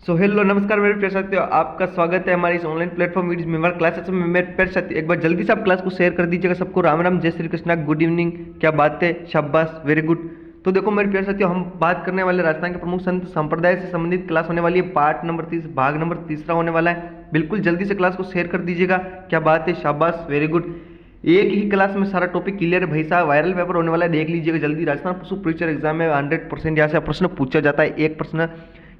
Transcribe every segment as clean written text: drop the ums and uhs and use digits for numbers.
So hello नमस्कार मेरे प्यारे साथियों, आपका स्वागत है हमारे इस online platform video member classes में। मेरे प्यारे साथियों, एक बार जल्दी से आप क्लास को शेयर कर दीजिएगा। सबको राम राम, जय श्री कृष्णा, गुड इवनिंग, क्या बात है, शाबाश, वेरी गुड। तो देखो मेरे प्यारे साथियों, हम बात करने वाले राजस्थान के प्रमुख संत संप्रदाय से संबंधित क्लास होने वाली है। पार्ट नंबर 30 भाग नंबर तीसरा होने वाला है। बिल्कुल जल्दी से क्लास को शेयर कर दीजिएगा। क्या बात है, शाबाश, वेरी गुड। एक ही क्लास में सारा टॉपिक क्लियर है भाई साहब। वायरल पेपर होने वाला है, देख लीजिएगा जल्दी। राजस्थान पशु परीक्षा एग्जाम में 100% यहाँ से प्रश्न पूछा जाता है। एक प्रश्न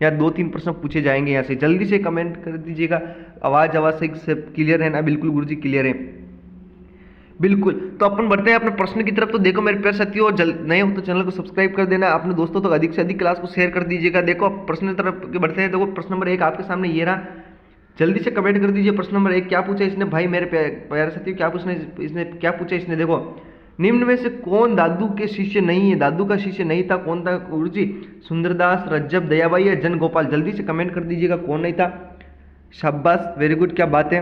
या 2-3 प्रश्न पूछे जाएंगे यहाँ से। जल्दी से कमेंट कर दीजिएगा। आवाज से सब क्लियर है ना? बिल्कुल गुरुजी क्लियर है, बिल्कुल। तो अपन बढ़ते हैं अपने प्रश्न की तरफ। तो देखो मेरे प्यारे साथियों, नए हो तो चैनल को सब्सक्राइब कर देना। अपने दोस्तों तो अधिक से अधिक क्लास को शेयर कर दीजिएगा। देखो प्रश्न की तरफ बढ़ते हैं। देखो प्रश्न नंबर 1 आपके सामने ये रहा। जल्दी से कमेंट कर दीजिए। प्रश्न नंबर 1 क्या पूछा इसने भाई मेरे प्यारे साथियों, क्या पूछना इसने क्या पूछा इसने? देखो, निम्न में से कौन दादू के शिष्य नहीं है? दादू का शिष्य नहीं था, कौन था गुरुजी? सुंदरदास, रज्जब, दयाबाई या जन गोपाल? जल्दी से कमेंट कर दीजिएगा कौन नहीं था। शाबाश, वेरी गुड, क्या बात है।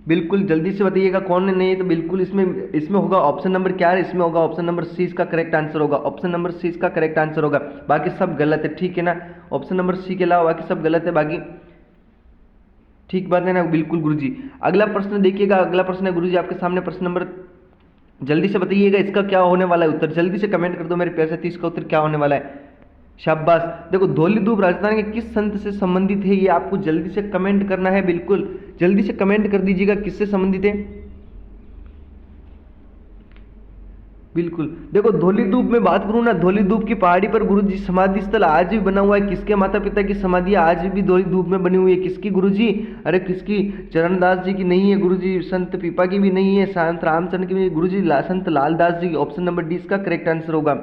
बिल्कुल जल्दी से बताइएगा कौन नहीं है। तो बिल्कुल इसमें होगा ऑप्शन नंबर क्या है? इसमें होगा ऑप्शन नंबर सी, इसका करेक्ट आंसर होगा। ऑप्शन नंबर सी इसका करेक्ट आंसर होगा, बाकी सब गलत है, ठीक है ना? ऑप्शन नंबर सी के अलावा बाकी सब गलत है, बाकी ठीक बात है ना? बिल्कुल गुरुजी। अगला प्रश्न देखिएगा। अगला प्रश्न है गुरुजी आपके सामने प्रश्न नंबर, जल्दी से बताइएगा इसका क्या होने वाला है उत्तर। जल्दी से कमेंट कर दो मेरे प्यारे साथी, इसका उत्तर क्या होने वाला है। शाबाश। देखो, धौली धूप राजस्थान के किस संत से संबंधित है, ये आपको जल्दी से कमेंट करना है। बिल्कुल जल्दी से कमेंट कर दीजिएगा किससे संबंधित है। बिल्कुल देखो, धौली धूप में बात करूं ना, धौली धूप की पहाड़ी पर गुरुजी समाधि स्थल आज भी बना हुआ है। किसके माता पिता की समाधि आज भी धौली धूप में बनी हुई है? किसकी गुरुजी? अरे किसकी? चरणदास जी की नहीं है गुरुजी, संत पीपा की भी नहीं है, संत रामचंद्र की भी गुरुजी, संत लालदास जी की। ऑप्शन नंबर डी इसका करेक्ट आंसर होगा।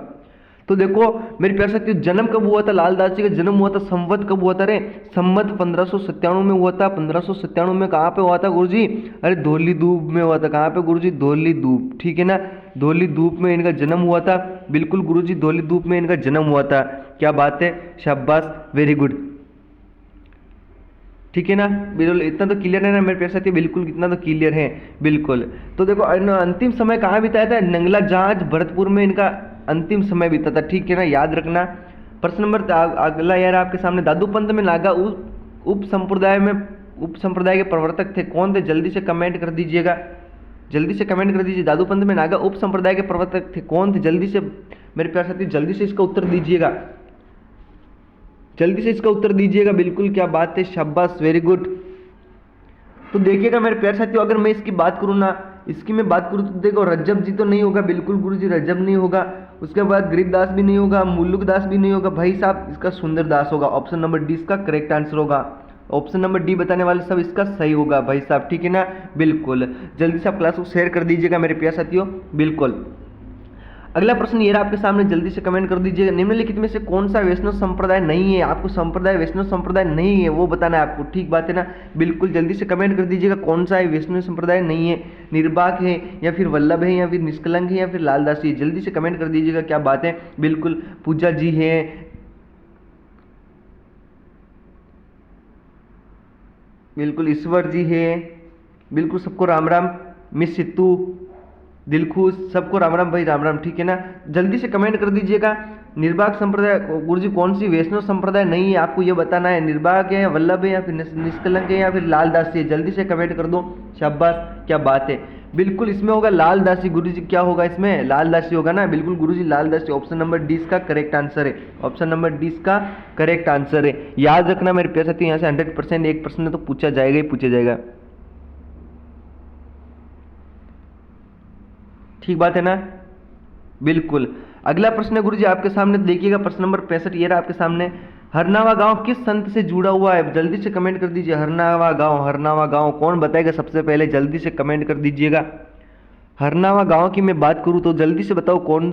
तो देखो मेरे प्यारे साथियों, जन्म कब हुआ था लालदास जी का? जन्म हुआ था, संवत कब हुआ था? अरे संवत 1597 में हुआ था। 1597 में कहाँ पे हुआ था गुरुजी? अरे धौली धूप में हुआ था। कहाँ पे गुरुजी? धौली धूप, ठीक है ना? धौली धूप में इनका जन्म हुआ था। बिल्कुल गुरुजी, धौली धूप में इनका जन्म हुआ था। क्या बात है, शाबाश, वेरी गुड, ठीक है ना? बिल्कुल इतना तो क्लियर है ना मेरे प्यारे साथी? बिल्कुल इतना तो क्लियर है, बिल्कुल। तो देखो अंतिम समय कहाँ बिताया था? नंगला जहाज भरतपुर में इनका अंतिम समय बीता था, ठीक है ना? याद रखना। प्रश्न नंबर अगला यार आपके सामने, दादू पंथ में नागा उप संप्रदाय के प्रवर्तक थे, कौन थे? जल्दी से कमेंट कर दीजिएगा। जल्दी से कमेंट कर दीजिए। दादू पंथ में नागा उप संप्रदाय के प्रवर्तक थे, कौन थे? जल्दी से मेरे प्यारे साथी, जल्दी से इसका उत्तर दीजिएगा। जल्दी से इसका उत्तर दीजिएगा। बिल्कुल, क्या बात है, शाबाश, वेरी गुड। तो देखिएगा मेरे प्यारे साथियों, अगर मैं इसकी बात करूँ ना, इसकी मैं बात करूँ तो देखो, रज्जब जी तो नहीं होगा, बिल्कुल गुरुजी रज्जब नहीं होगा। उसके बाद गरीबदास भी नहीं होगा, मुल्लुक दास भी नहीं होगा भाई साहब, इसका सुंदरदास होगा। ऑप्शन नंबर डी इसका करेक्ट आंसर होगा। ऑप्शन नंबर डी बताने वाले सब इसका सही होगा भाई साहब, ठीक है ना? बिल्कुल जल्दी से आप क्लास को शेयर कर दीजिएगा मेरे प्यारे साथियों, बिल्कुल। अगला प्रश्न ये रहा आपके सामने, जल्दी से कमेंट कर दीजिएगा। निम्नलिखित में से कौन सा वैष्णव संप्रदाय नहीं है? आपको संप्रदाय वैष्णव संप्रदाय नहीं है वो बताना है आपको, ठीक बात है ना? बिल्कुल जल्दी से कमेंट कर दीजिएगा कौन सा है वैष्णव संप्रदाय नहीं है। निर्बाक है या फिर वल्लभ है या फिर निष्कलंक है या फिर लालदासी है? जल्दी से कमेंट कर दीजिएगा। क्या बात है, बिल्कुल। पूजा जी है, बिल्कुल ईश्वर जी है, बिल्कुल सबको राम राम। मिस सिद्धू, दिलखुश, सबको राम राम भाई, राम राम, ठीक है ना? जल्दी से कमेंट कर दीजिएगा। निर्बाक संप्रदाय गुरुजी कौन सी वैष्णव संप्रदाय नहीं है, आपको ये बताना है। निर्बाक है, वल्लभ है या फिर निष्कलंक है या फिर लालदासी है? जल्दी से कमेंट कर दो, शाबाश, क्या बात है। बिल्कुल इसमें होगा लालदासी गुरुजी। क्या होगा इसमें? लालदासी होगा ना? बिल्कुल गुरुजी लालदासी। ऑप्शन नंबर डी इसका करेक्ट आंसर है। ऑप्शन नंबर डी इसका करेक्ट आंसर है। याद रखना मेरे प्यारे साथी, यहाँ से 100% एक प्रश्न तो पूछा जाएगा ही पूछा जाएगा, ठीक बात है ना? बिल्कुल। अगला प्रश्न है गुरुजी आपके सामने, देखिएगा प्रश्न नंबर 65 ये रहा आपके सामने। हरनावा गांव किस संत से जुड़ा हुआ है? जल्दी से कमेंट कर दीजिए। हरनावा गांव कौन बताएगा सबसे पहले? जल्दी से कमेंट कर दीजिएगा। हरनावा गांव की मैं बात करूं तो जल्दी से बताओ कौन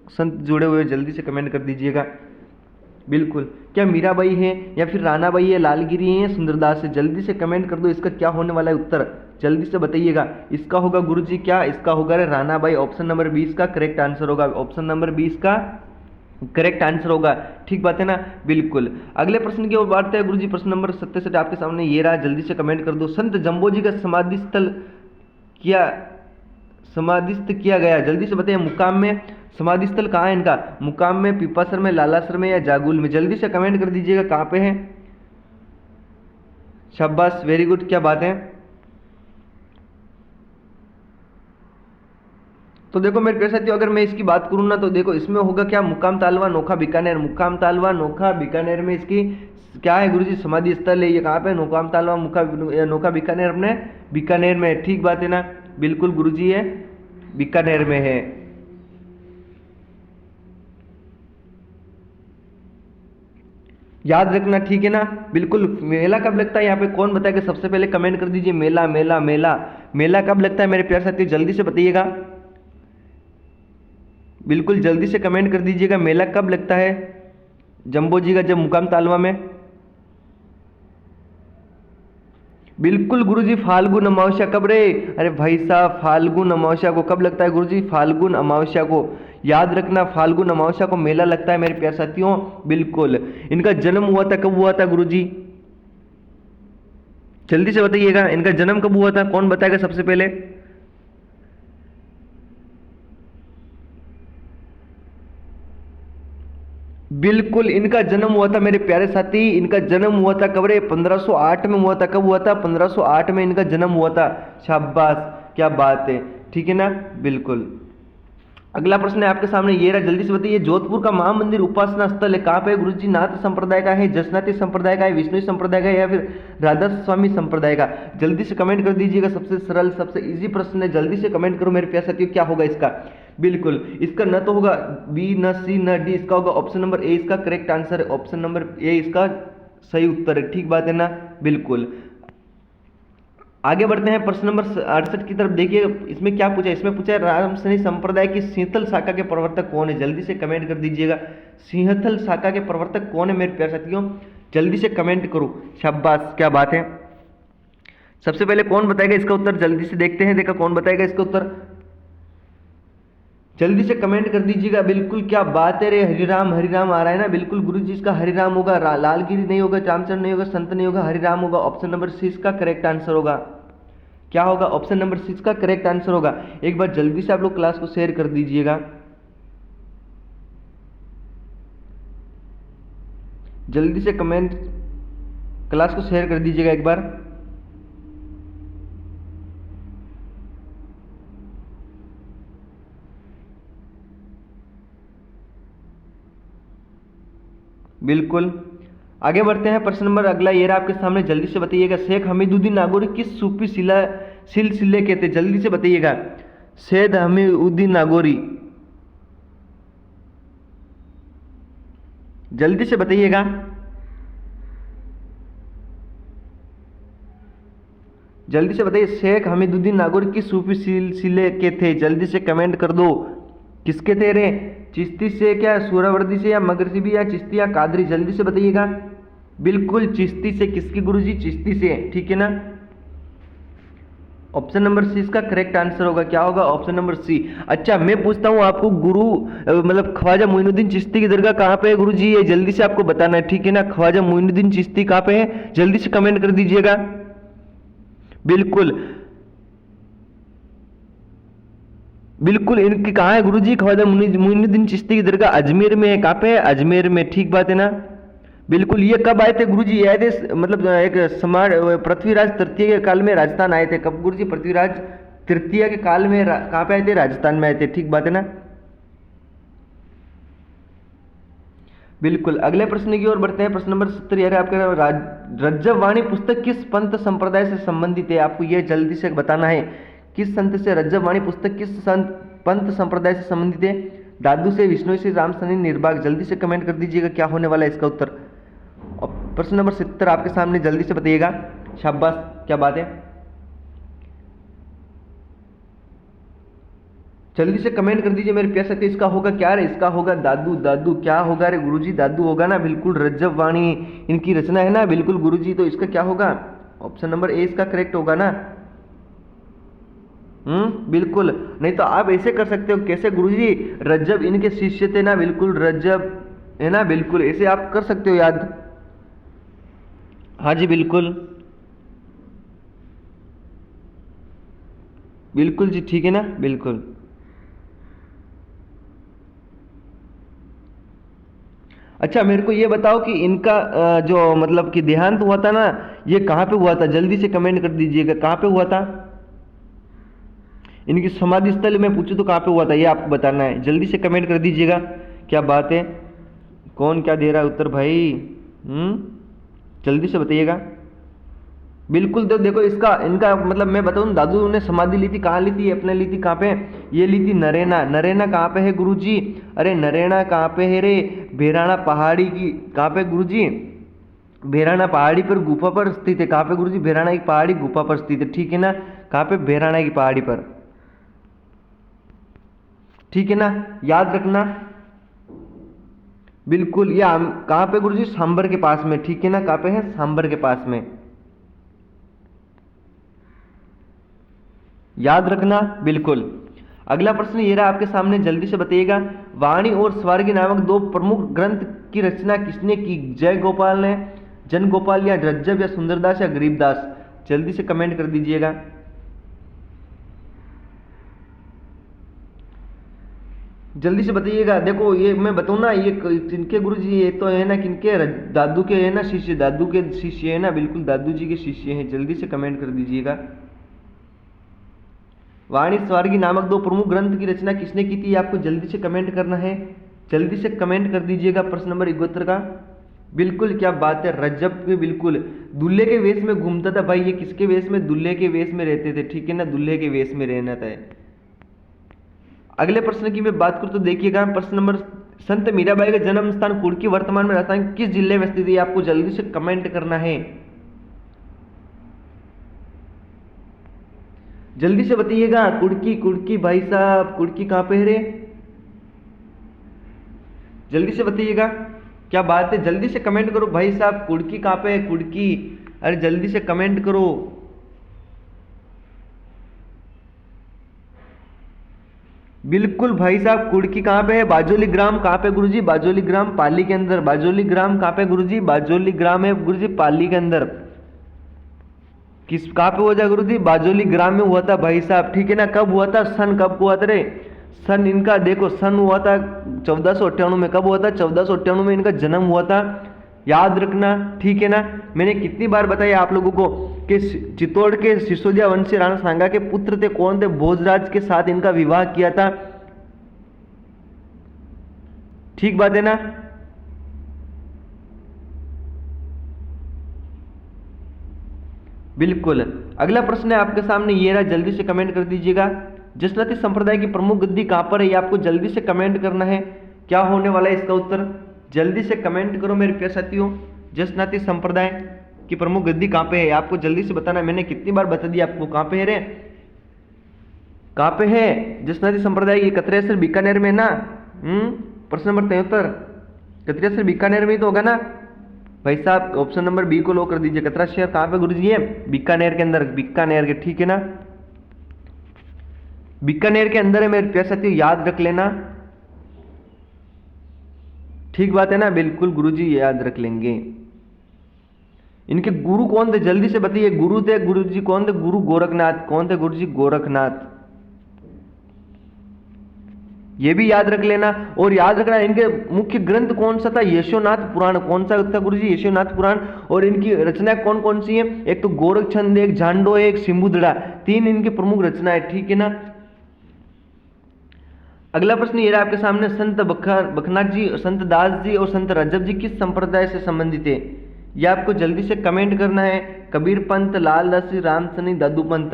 संत जुड़े हुए हैं? जल्दी से कमेंट कर दीजिएगा। बिल्कुल, क्या मीराबाई है या फिर रानाबाई है, लालगिरी है या सुंदरदास है? जल्दी से कमेंट कर दो, इसका क्या होने वाला है उत्तर, जल्दी से बताइएगा। इसका होगा गुरुजी क्या? इसका होगा रानाबाई। ऑप्शन नंबर 20 का करेक्ट आंसर होगा। ऑप्शन नंबर 20 का करेक्ट आंसर होगा, ठीक बात है ना? बिल्कुल। अगले प्रश्न की ओर बढ़ते हैं गुरुजी। प्रश्न नंबर 67 आपके सामने ये रहा, जल्दी से कमेंट कर दो। संत जम्बो जी का समाधिस्थ किया गया, जल्दी से बताइए। मुकाम में समाधि स्थल कहाँ है इनका? मुकाम में, पीपासर में, लालासर में या जागुल में? जल्दी से कमेंट कर दीजिएगा कहाँ पे है। शाबाश, वेरी गुड, क्या बात है। तो देखो मेरे प्यारे साथियों, अगर मैं इसकी बात करूँ ना तो देखो इसमें होगा क्या, मुकाम तालवा नोखा बीकानेर। मुकाम तालवा नोखा बीकानेर में इसकी क्या है गुरुजी, समाधि स्थल है। ये कहाँ पे, नोकाम तालवा नोखा बीकानेर, अपने बीकानेर में है। ठीक बात है ना, बिल्कुल गुरुजी, है बीकानेर में है। याद रखना, ठीक है ना, बिल्कुल। मेला कब लगता है यहाँ पे कौन बताएगा, सबसे पहले कमेंट कर दीजिए। मेला मेला मेला मेला कब लगता है मेरे प्यारे साथियों, जल्दी से बताइएगा, बिल्कुल जल्दी से कमेंट कर दीजिएगा। मेला कब लगता है जंबो जी का, जब मुकाम तालवा में। बिल्कुल गुरुजी, फाल्गुन अमावस्या कब रे, अरे भाई साहब फाल्गुन अमावस्या को कब लगता है गुरुजी, फाल्गुन अमावस्या को। याद रखना, फाल्गुन अमावस्या को मेला लगता है मेरे प्यारे साथियों, बिल्कुल। इनका जन्म हुआ था, कब हुआ था गुरुजी, जल्दी से बताइएगा, इनका जन्म कब हुआ था, कौन बताएगा सबसे पहले। बिल्कुल, इनका जन्म हुआ था मेरे प्यारे साथी, इनका जन्म हुआ था कब रे, 1508 में हुआ था। कब हुआ था, 1508 में इनका जन्म हुआ था। शाबाश, क्या बात है, ठीक है ना, बिल्कुल। अगला प्रश्न है आपके सामने, ये रहा, जल्दी से बताइए। जोधपुर का महामंदिर उपासना स्थल है कहाँ पे गुरु जी, नाथ संप्रदाय का है, जसनाती संप्रदाय का है, विष्णु संप्रदाय का है, या फिर राधा स्वामी संप्रदाय का। जल्दी से कमेंट कर दीजिएगा, सबसे सरल सबसे इजी प्रश्न है, जल्दी से कमेंट करो मेरे प्यारे साथियों, क्या होगा इसका। बिल्कुल, इसका न तो होगा बी, न सी, न डी, इसका होगा ऑप्शन नंबर ए, इसका करेक्ट आंसर है। ऑप्शन नंबर ए इसका सही उत्तर है, ठीक बात है ना, बिल्कुल। आगे बढ़ते हैं प्रश्न नंबर 68 की तरफ। देखिए इसमें क्या पूछा है, इसमें पूछा है राम शनि संप्रदाय की शीतल शाखा के प्रवर्तक कौन है। जल्दी से कमेंट कर दीजिएगा, शीतल शाखा के प्रवर्तक कौन है मेरे प्यारे साथियों, जल्दी से कमेंट करो। शाबाश, क्या बात है। सबसे पहले कौन बताएगा इसका उत्तर, जल्दी से देखते हैं, देखा कौन बताएगा इसका उत्तर, जल्दी से कमेंट कर दीजिएगा। बिल्कुल, क्या बात है रे, हरिराम हरिराम आ रहा है ना, बिल्कुल गुरुजी इसका हरिराम होगा, लालगिरी नहीं होगा, रामचंद्र नहीं होगा, संत नहीं होगा, हरिराम होगा। ऑप्शन नंबर सी इसका करेक्ट आंसर होगा। क्या होगा, ऑप्शन नंबर सी इसका करेक्ट आंसर होगा। एक बार जल्दी से आप लोग क्लास को शेयर कर दीजिएगा, जल्दी से कमेंट क्लास को शेयर कर दीजिएगा एक बार। बिल्कुल, आगे बढ़ते हैं। प्रश्न नंबर अगला ये रहा आपके सामने, जल्दी से बताइएगा। शेख हमीदुद्दीन नागौरी किस सूफी सिलसिले के थे, जल्दी से बताइएगा। शेख हमीदुद्दीन नागौरी, जल्दी से बताइएगा, जल्दी से बताइए। शेख हमीदुद्दीन नागौरी किस सूफी सिलसिले के थे, जल्दी से कमेंट कर दो। किसके थे रे, चिश्ती से क्या, सूरावर्दी से, या मगरबी, या चिश्ती, या कादरी, जल्दी से बताइएगा। बिल्कुल चिश्ती से, किसकी गुरुजी, चिश्ती से, ठीक है ना। ऑप्शन नंबर सी इसका करेक्ट आंसर होगा। क्या होगा, ऑप्शन नंबर सी। अच्छा मैं पूछता हूँ आपको, गुरु मतलब ख्वाजा मोइनुद्दीन चिश्ती की दरगाह कहाँ पे है गुरुजी, ये जल्दी से आपको बताना है, ठीक है ना। ख्वाजा मोइनुद्दीन चिश्ती कहाँ पे है, जल्दी से कमेंट कर दीजिएगा। बिल्कुल बिल्कुल, इनकी कहाँ है गुरुजी, ख्वाजा मोइनुद्दीन चिश्ती की दरगाह अजमेर में है। कहाँ पे है, अजमेर में, ठीक बात है ना, बिल्कुल। ये कब आए थे गुरुजी, ये आए थे मतलब एक सम्राट पृथ्वीराज तृतीय के काल में राजस्थान आए थे। कब गुरुजी, पृथ्वीराज तृतीय के काल में कहाँ पे आए थे, राजस्थान में आए थे, ठीक बात है ना। बिल्कुल, अगले प्रश्न की ओर बढ़ते हैं। प्रश्न नंबर 70 यार आपका, रज्जव वाणी पुस्तक किस पंथ संप्रदाय से संबंधित है, आपको यह जल्दी से बताना है। किस संत से, रज्जव वाणी पुस्तक किस संत पंथ संप्रदाय से संबंधित है। दादू से, विष्णु से, राम शनि निर्बाग, जल्दी से कमेंट कर दीजिएगा, क्या होने वाला है इसका उत्तर। और प्रश्न नंबर 70 आपके सामने, जल्दी से बताइएगा। शाबाश, क्या बात है, जल्दी से कमेंट कर दीजिए मेरे प्यारे साथियों। इसका होगा क्या रे, इसका होगा दादू। दादू क्या होगा रे गुरुजी, दादू होगा ना, बिल्कुल। रज्जव वाणी इनकी रचना है ना, बिल्कुल गुरुजी। तो इसका क्या होगा, ऑप्शन नंबर ए इसका करेक्ट होगा ना। बिल्कुल, नहीं तो आप ऐसे कर सकते हो, कैसे गुरुजी, रज्जव इनके शिष्य थे ना, बिल्कुल रज्जव है ना, बिल्कुल ऐसे आप कर सकते हो याद। हाँ जी बिल्कुल, बिल्कुल जी, ठीक है ना, बिल्कुल। अच्छा मेरे को ये बताओ कि इनका जो मतलब कि देहांत हुआ था ना, ये कहाँ पे हुआ था? जल्दी से कमेंट कर दीजिएगा, कहाँ पे हुआ था? इनकी समाधि स्थल मैं पूछूं तो कहाँ पे हुआ था, ये आपको बताना है। जल्दी से कमेंट कर दीजिएगा। क्या बात है, कौन क्या दे रहा है उत्तर भाई? जल्दी से बताइएगा। बिल्कुल, तो देखो इसका इनका मतलब मैं बताऊं, दादू ने समाधि ली थी, कहाँ ली थी? अपने ली थी कहाँ पे? ये ली थी नरेना। नरेना कहाँ पे है गुरुजी? अरे नरेना कहाँ पे है रे? भेराना पहाड़ी की कहाँ पे गुरुजी? भेराना पहाड़ी पर गुफा पर स्थित है। कहाँ पे गुरुजी? भेराना की पहाड़ी गुफा पर स्थित है, ठीक है ना? कहाँ पे? भेराना की पहाड़ी पर, ठीक है ना? याद रखना। बिल्कुल, ये कहाँ पे गुरुजी? सांबर के पास में, ठीक है ना? कहाँ पे है? सांबर के पास में, याद रखना। बिल्कुल। अगला प्रश्न ये रहा आपके सामने, जल्दी से बताइएगा। वाणी और स्वर्गी नामक दो प्रमुख ग्रंथ की रचना किसने की? जय गोपाल ने, जन गोपाल, या रज्जब, या सुंदरदास, या गरीबदास? जल्दी से कमेंट कर दीजिएगा। जल्दी से बताइएगा। देखो ये मैं बताऊँ ना, ये किनके गुरु जी, ये तो है ना किनके? दादू के है ना शिष्य, दादू के शिष्य है ना, बिल्कुल दादू जी के शिष्य हैं। जल्दी से कमेंट कर दीजिएगा। वाणी स्वर्गी नामक दो प्रमुख ग्रंथ की रचना किसने की थी? आपको जल्दी से कमेंट करना है, जल्दी से कमेंट कर दीजिएगा प्रश्न नंबर 71 का। बिल्कुल, क्या बात है, रज्जब के, बिल्कुल दूल्हे के वेश में घूमता था भाई। ये किसके वेश में? दूल्हे के वेश में रहते थे, ठीक है ना? दूल्हे के वेश में रहना था। अगले प्रश्न की मैं बात करूं तो देखिएगा प्रश्न नंबर, संत मीराबाई का जन्म स्थान कुड़की वर्तमान में राजस्थान किस जिले में स्थित है? आपको जल्दी से कमेंट करना है, जल्दी से बताइएगा। कुड़की, कुड़की भाई साहब, कुड़की कहाँ पे है रे? जल्दी से बताइएगा। क्या बात है, जल्दी से कमेंट करो भाई साहब। कुड़की कहाँ पे है? कुड़की, अरे जल्दी से कमेंट करो। बिल्कुल भाई साहब, कुड़की कहाँ पे है? बाजोली ग्राम कहाँ पे गुरुजी? बाजोली ग्राम पाली के अंदर। बाजोली ग्राम कहाँ पे गुरुजी? बाजोली ग्राम है गुरुजी पाली के अंदर। किस कहाँ पे हुआ था गुरुजी? बाजोली ग्राम में हुआ था भाई साहब, ठीक है ना? कब हुआ था? सन कब हुआ था रे? सन इनका देखो, सन हुआ था 1498 में। कब हुआ था? 1498 में इनका जन्म हुआ था, याद रखना, ठीक है ना? मैंने कितनी बार बताया आप लोगों को कि चित्तौड़ के सिसोदिया वंशी राणा सांगा के पुत्र थे, कौन थे? भोजराज के साथ इनका विवाह किया था, ठीक बात है ना? बिल्कुल। अगला प्रश्न है आपके सामने ये रहा, जल्दी से कमेंट कर दीजिएगा। जसनाती संप्रदाय की प्रमुख गद्दी कहां पर है? ये आपको जल्दी से कमेंट करना है। क्या होने वाला है इसका उत्तर? जल्दी से कमेंट करो मेरे प्यारे साथियों। जसनाती संप्रदाय की प्रमुख गद्दी कहां पे है? आपको जल्दी से बताना है। मैंने कितनी बार बता दिया आपको, कहां पे है रे? कहां पे है जसनाती संप्रदाय? ये कतरेसर बीकानेर में ना? प्रश्न नंबर 73 कतरेसर बीकानेर में ही तो होगा ना भाई साहब? ऑप्शन नंबर बी को लॉक कर दीजिए। कतरा शहर कहां पे गुरुजी? है बीकानेर के अंदर, बीकानेर के, ठीक है ना? बीकानेर के अंदर है मेरे प्यारे साथियों, याद रख लेना, ठीक बात है ना? बिल्कुल गुरुजी याद रख लेंगे। इनके गुरु कौन थे? जल्दी से बताइए। गुरु थे गुरुजी कौन थे? गुरु गोरखनाथ। कौन थे गुरुजी? गोरखनाथ। ये भी याद रख लेना। और याद रखना इनके मुख्य ग्रंथ कौन सा था? यशोनाथ पुराण। कौन सा था गुरुजी? यशोनाथ पुराण। और इनकी रचना कौन कौन सी है? एक तो गोरख छंद, एक झांडो, एक सिंबुदड़ा, तीन इनकी प्रमुख रचनाएं, ठीक है ना? अगला प्रश्न ये रहा आपके सामने, संत बखनाक जी, संत दास जी और संत रजब जी किस संप्रदाय से संबंधित है? ये आपको जल्दी से कमेंट करना है। कबीर पंथ, लाल दास, राम सनी, दादू पंथ।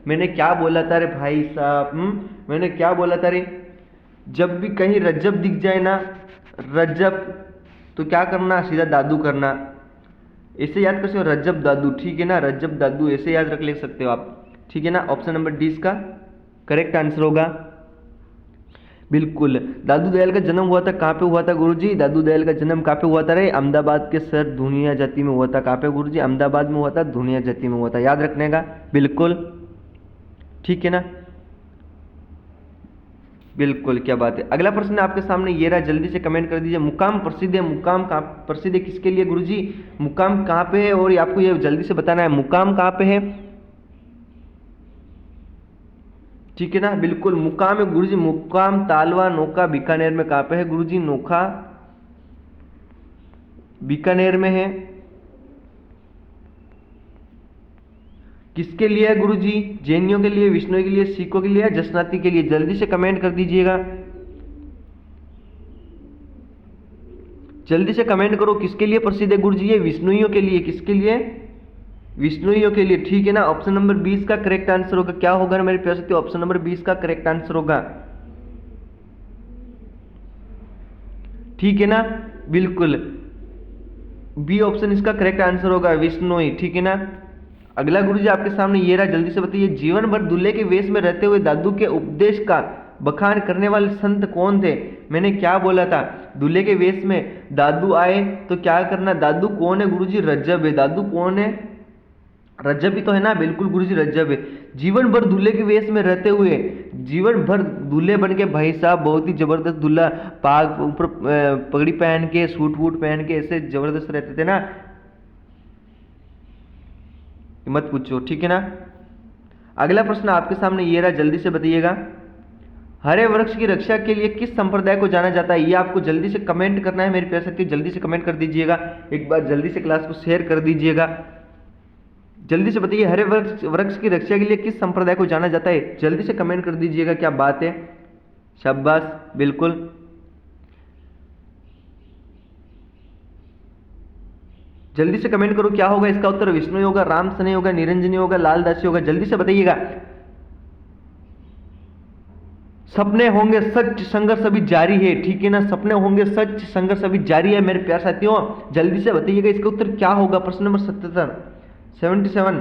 मैंने क्या बोला था रे भाई साहब? मैंने क्या बोला था रे? जब भी कहीं रज्जब दिख जाए ना, रज्जब, तो क्या करना? सीधा दादू करना। ऐसे याद कर सकते हो, रज्जब दादू, ठीक है ना? रज्जब दादू ऐसे याद रख ले सकते हो आप, ठीक है ना? ऑप्शन नंबर डी इसका करेक्ट आंसर होगा। बिल्कुल। दादू दयाल का जन्म हुआ था कहाँ पे हुआ था गुरुजी? दादू दयाल का जन्म कहाँ पे हुआ था रे? अहमदाबाद के सर धुनिया जाति में हुआ था। कहाँ पे गुरुजी? अहमदाबाद में हुआ था, धुनिया जाति में हुआ था, याद रखने का, बिल्कुल, ठीक है ना? बिल्कुल, क्या बात है। अगला प्रश्न आपके सामने ये रहा, जल्दी से कमेंट कर दीजिए। मुकाम प्रसिद्ध है, मुकाम कहाँ प्रसिद्ध है किसके लिए गुरुजी? मुकाम कहाँ पे है? और आपको ये जल्दी से बताना है मुकाम कहाँ पे है, ठीक है ना? बिल्कुल, मुकाम है गुरुजी, मुकाम तालवा नोका बीकानेर में। कहाँ पे है गुरुजी? नोखा बीकानेर में है। किसके लिए है गुरुजी? जैनियों के लिए, विष्णु के लिए, सिखों के लिए, जसनाती के लिए? जल्दी से कमेंट कर दीजिएगा, जल्दी से कमेंट करो। किसके लिए प्रसिद्ध है गुरुजी? ये विष्णुइयों के लिए। किसके लिए? विष्णुइयों के लिए, ठीक है ना। ऑप्शन नंबर 20 का करेक्ट आंसर होगा। क्या होगा मेरे प्यारे साथियों? ऑप्शन नंबर 20 का करेक्ट आंसर होगा, ठीक है ना, बिल्कुल बी ऑप्शन इसका करेक्ट आंसर होगा, विष्णुई, ठीक है ना। अगला गुरुजी आपके सामने ये रहा, जल्दी से बताइए। जीवन भर दूल्हे के वेश में रहते हुए दादू के उपदेश का बखान करने वाले संत कौन थे? मैंने क्या बोला था? दूल्हे के वेश में दादू आए तो क्या करना? दादू कौन है गुरुजी? रज्जब है। दादू कौन है? रज्जब ही तो है ना, बिल्कुल गुरुजी रज्जब है। जीवन भर दूल्हे के वेश में रहते हुए, जीवन भर दूल्हे बन के, भाई साहब बहुत ही जबरदस्त दूल्हा, पाग ऊपर पगड़ी पहन के, सूट वूट पहन के ऐसे जबरदस्त रहते थे ना, मत पूछो, ठीक है ना। अगला प्रश्न आपके सामने ये रहा, जल्दी से बताइएगा। हरे वृक्ष की रक्षा के लिए किस संप्रदाय को जाना जाता है? ये आपको जल्दी से कमेंट करना है मेरे प्यारे साथियों, जल्दी से कमेंट कर दीजिएगा। एक बार जल्दी से क्लास को शेयर कर दीजिएगा। जल्दी से बताइए, हरे वृक्ष की रक्षा के लिए किस संप्रदाय को जाना जाता है? जल्दी से कमेंट कर दीजिएगा। क्या बात है, शाबाश, बिल्कुल। जल्दी से कमेंट करो, क्या होगा इसका उत्तर? विष्णु होगा, राम सने होगा, निरंजनी होगा, लालदासी होगा? जल्दी से बताइएगा। सपने होंगे सच, संघर्ष अभी जारी है, ठीक है ना। सपने होंगे सच, संघर्ष अभी जारी है मेरे प्यारे साथियों। जल्दी से बताइएगा इसका उत्तर क्या होगा? प्रश्न नंबर 77,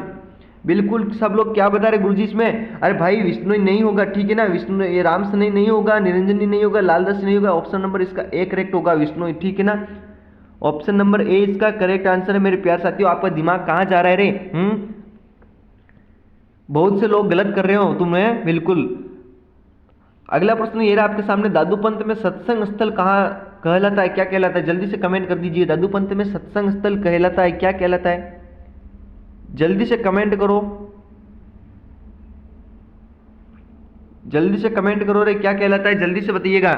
बिल्कुल सब लोग क्या बता रहे गुरुजी इसमें? अरे भाई विष्णु नहीं होगा, ठीक है ना। विष्णु, ये राम सने नहीं होगा, निरंजनी नहीं होगा, लालदास नहीं होगा। ऑप्शन नंबर इसका ए करेक्ट होगा, विष्णु, ठीक है ना। ऑप्शन नंबर ए इसका करेक्ट आंसर है मेरे प्यारे साथियों। आपका दिमाग कहां जा रहा है रे? बहुत से लोग गलत कर रहे हो तुम्हें, बिल्कुल। अगला प्रश्न ये रहा आपके सामने, दादूपंत में सत्संग स्थल कहाँ कहलाता है? क्या कहलाता है? जल्दी से कमेंट कर दीजिए। दादूपंत में सत्संग स्थल कहलाता है, क्या कहलाता है? जल्दी से कमेंट करो, जल्दी से कमेंट करो रे, क्या कहलाता है? जल्दी से बताइएगा।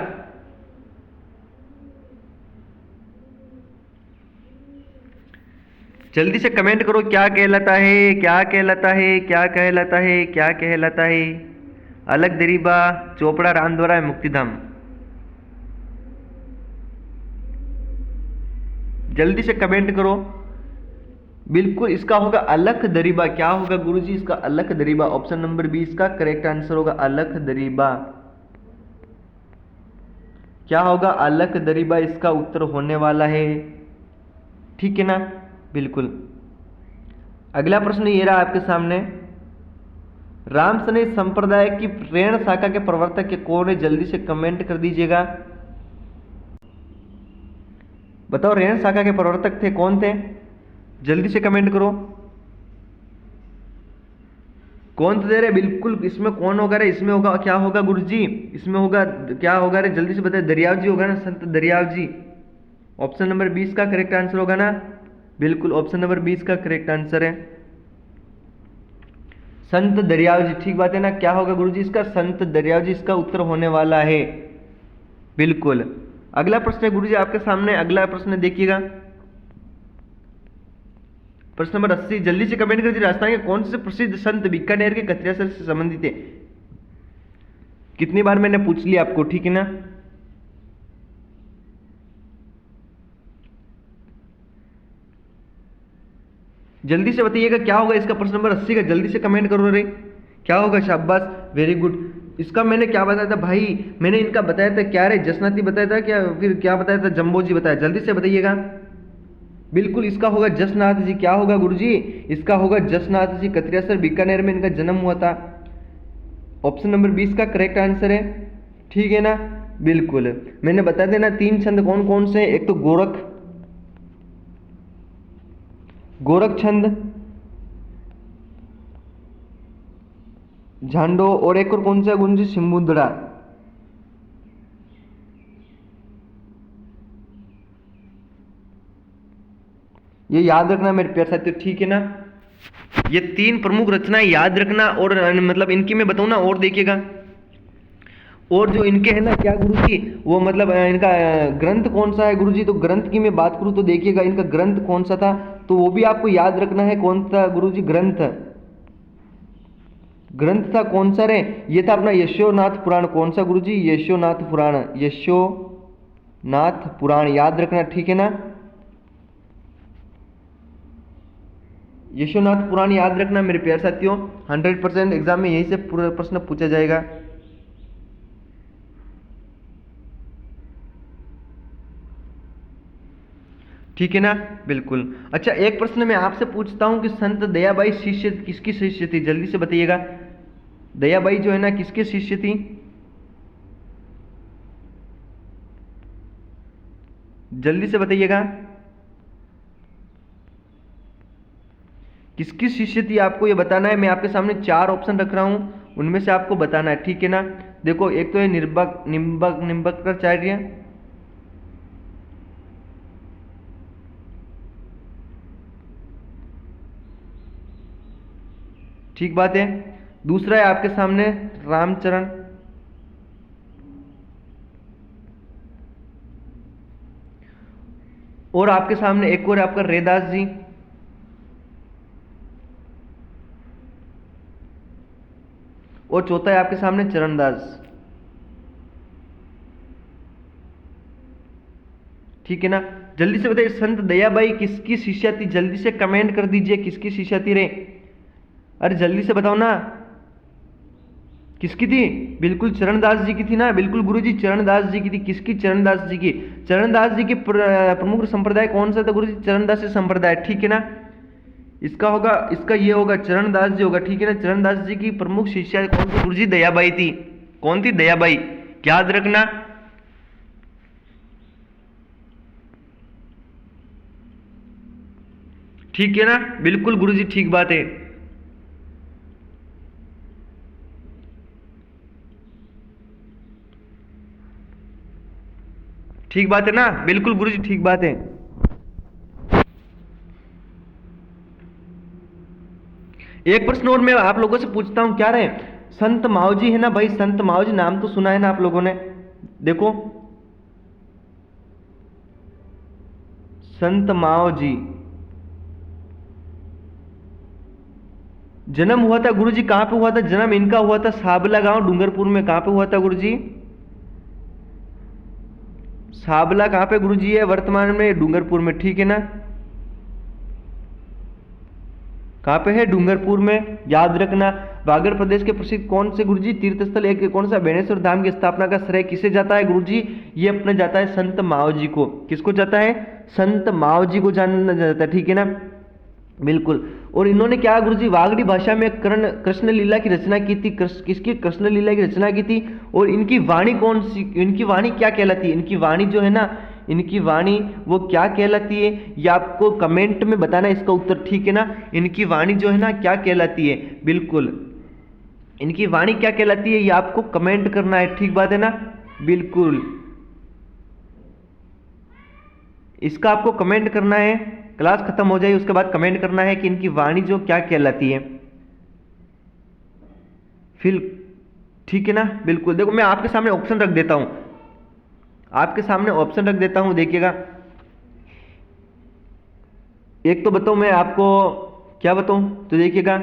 जल्दी से कमेंट करो, क्या कहलाता है? क्या कहलाता है? क्या कहलाता है? क्या कहलाता है? अलग दरीबा, चोपड़ा, रामद्वारा, मुक्तिधाम? जल्दी से कमेंट करो। बिल्कुल इसका होगा अलख दरीबा। क्या होगा गुरुजी इसका? अलख दरीबा। ऑप्शन नंबर 20 का करेक्ट आंसर होगा अलख दरीबा। क्या होगा? अलख दरीबा इसका उत्तर होने वाला है, ठीक है ना, बिल्कुल। अगला प्रश्न ये रहा आपके सामने, रामसने संप्रदाय की प्रेरण शाखा के प्रवर्तक के कौन है? जल्दी से कमेंट कर दीजिएगा। बताओ रेण शाखा के प्रवर्तक थे, कौन थे? जल्दी से कमेंट करो, कौन तो दे रहे? बिल्कुल इसमें कौन होगा रे? इसमें होगा, क्या होगा गुरुजी? इसमें होगा, क्या होगा रे? जल्दी से बताइए। दरियाव जी होगा ना, संत दरियाव जी। ऑप्शन नंबर 20 का करेक्ट आंसर होगा ना, बिल्कुल ऑप्शन नंबर 20 का करेक्ट आंसर है संत दरियाव जी, ठीक बात है ना। क्या होगा गुरुजी इसका? संत दरियाव जी इसका उत्तर होने वाला है, बिल्कुल। अगला प्रश्न है गुरुजी आपके सामने, अगला प्रश्न देखिएगा, प्रश्न नंबर 80। जल्दी से कमेंट कर दीजिए, राजस्थान के कौन से प्रसिद्ध संत बीकानेर के कतरिया से संबंधित है? कितनी बार मैंने पूछ लिया आपको, ठीक है ना। जल्दी से बताइएगा क्या होगा इसका? प्रश्न नंबर 80 का जल्दी से कमेंट करो रे, क्या होगा? शाबाश, वेरी गुड। इसका मैंने क्या बताया था भाई? मैंने इनका बताया था क्या रे? जसनाती बताया था क्या? फिर क्या बताया था? जम्बोजी बताया। जल्दी से बताइएगा। बिल्कुल इसका होगा जसनाथ जी। क्या होगा गुरुजी? इसका होगा जसनाथ जी। कतरियासर बीकानेर में इनका जन्म हुआ था। ऑप्शन नंबर 20 का करेक्ट आंसर है, ठीक है ना, बिल्कुल। मैंने बता देना 3 छंद कौन कौन से? एक तो गोरख छंद, झांडो, और एक और कौन सा गुरुजी? सिमुद्रा। ये याद रखना मेरे प्यारे साथियों, ठीक है ना। ये 3 प्रमुख रचनाएं याद रखना, और मतलब इनकी मैं बताऊं ना, और देखिएगा, और जो इनके है ना क्या गुरुजी, वो मतलब इनका ग्रंथ कौन सा है गुरुजी, तो ग्रंथ की मैं बात करूँ तो देखिएगा इनका ग्रंथ कौन सा था, तो वो भी आपको याद रखना है कौन सा गुरुजी ग्रंथ। ग्रंथ था कौन सा रे, ये था अपना यशोनाथ पुराण। कौन सा गुरुजी, यशोनाथ पुराण, यशोनाथ पुराण याद रखना, ठीक है ना। यशोनाथ पुराण याद रखना मेरे प्यारे साथियों, 100% एग्जाम में यही से पूरा प्रश्न पूछा जाएगा। ठीक है ना, बिल्कुल। अच्छा एक प्रश्न मैं आपसे पूछता हूं कि संत दयाबाई शिष्य किसकी शिष्य थी, जल्दी से बताइएगा। दयाबाई जो है ना किसके शिष्य थी, जल्दी से बताइएगा किसकी शिष्य थी, आपको ये बताना है। मैं आपके सामने 4 ऑप्शन रख रहा हूं, उनमें से आपको बताना है, ठीक है ना। देखो एक तो है निम्बकाचार्य, ठीक बात है। दूसरा है आपके सामने रामचरण, और आपके सामने एक और आपका रैदास जी, और चौथा है आपके सामने चरणदास, ठीक है ना। जल्दी से बताइए संत दयाबाई किसकी शिष्या थी, जल्दी से कमेंट कर दीजिए किसकी शिष्या थी रे, अरे जल्दी से बताओ ना किसकी थी। बिल्कुल चरणदास जी की थी ना, बिल्कुल गुरुजी चरणदास जी की थी। किसकी, चरणदास जी की। चरणदास जी के प्रमुख संप्रदाय कौन सा था गुरुजी, चरणदास संप्रदाय, ठीक है ना। इसका होगा, इसका ये होगा चरणदास जी होगा, ठीक है ना। चरणदास जी की प्रमुख शिष्या कौन सी गुरुजी, दयाबाई थी। कौन थी, दयाबाई, याद रखना। ठीक है ना, बिल्कुल गुरुजी ठीक बात है। ठीक बात है ना, बिल्कुल गुरुजी ठीक बात है। एक प्रश्न और मैं आप लोगों से पूछता हूं, क्या रहे, संत मावजी है ना भाई, संत मावजी नाम तो सुना है ना आप लोगों ने। देखो संत मावजी, जन्म हुआ था गुरुजी कहां पे हुआ था, जन्म इनका हुआ था साबला गांव डूंगरपुर में। कहां पे हुआ था गुरुजी, साबला कहां पे गुरुजी है, वर्तमान में डूंगरपुर में, ठीक है ना। कहां पे है, डूंगरपुर में, याद रखना। वागड़ प्रदेश के प्रसिद्ध कौन से गुरुजी तीर्थ स्थल एक कौन सा, बेणेश्वर धाम की स्थापना का श्रेय किसे जाता है गुरुजी, ये अपने जाता है संत मावजी को। किसको जाता है, संत मावजी को जाना जाता है, ठीक है ना, बिल्कुल। और इन्होंने क्या गुरुजी, वागड़ी भाषा में कृष्ण लीला की रचना की थी। किसकी, कृष्ण लीला की रचना की थी। और इनकी वाणी कौन सी, इनकी वाणी क्या कहलाती है, इनकी वाणी जो है ना, इनकी वाणी वो क्या कहलाती है, ये आपको कमेंट में बताना है इसका उत्तर, ठीक है ना। इनकी वाणी जो है ना क्या कहलाती है, बिल्कुल इनकी वाणी क्या कहलाती है, ये आपको कमेंट करना है, ठीक बात है ना, बिल्कुल इसका आपको कमेंट करना है। क्लास खत्म हो जाए उसके बाद कमेंट करना है कि इनकी वाणी जो क्या कहलाती है, फिर ठीक है ना, बिल्कुल। देखो मैं आपके सामने ऑप्शन रख देता हूं, आपके सामने ऑप्शन रख देता हूं, देखिएगा। एक तो बताऊं मैं आपको, क्या बताऊं, तो देखिएगा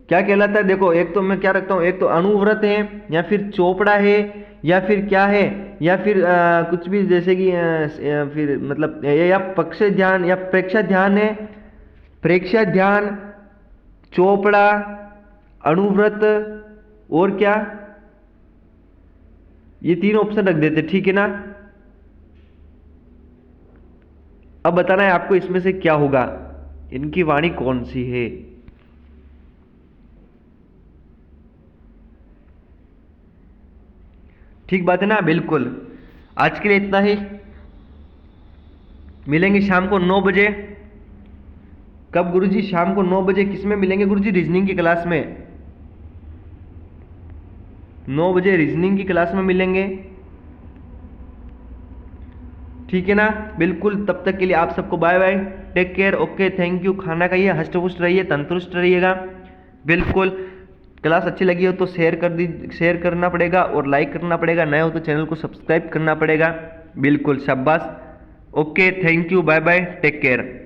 क्या कहलाता है। देखो एक तो मैं क्या रखता हूं, एक तो अनुव्रत है, या फिर चोपड़ा है, या फिर क्या है, या फिर कुछ भी जैसे कि फिर मतलब या पक्ष ध्यान या प्रेक्षा ध्यान है, प्रेक्षा ध्यान, चोपड़ा, अनुव्रत, और क्या, ये 3 ऑप्शन रख देते, ठीक है ना। अब बताना है आपको इसमें से क्या होगा, इनकी वाणी कौन सी है। ठीक बात है ना, बिल्कुल। आज के लिए इतना ही, मिलेंगे शाम को 9 बजे। कब गुरुजी, शाम को 9 बजे। किस में मिलेंगे गुरुजी, रीजनिंग की क्लास में, 9 बजे रीजनिंग की क्लास में मिलेंगे, ठीक है ना, बिल्कुल। तब तक के लिए आप सबको bye bye, take care, okay, thank you. खाना खाइए, हष्ट पुष्ट रहिए, तंदुरुस्त रहिएगा, बिल्कुल। क्लास अच्छी लगी हो तो शेयर करना पड़ेगा और लाइक करना पड़ेगा, नए हो तो चैनल को सब्सक्राइब करना पड़ेगा। बिल्कुल, शाबाश। Okay, thank you, bye bye, take care.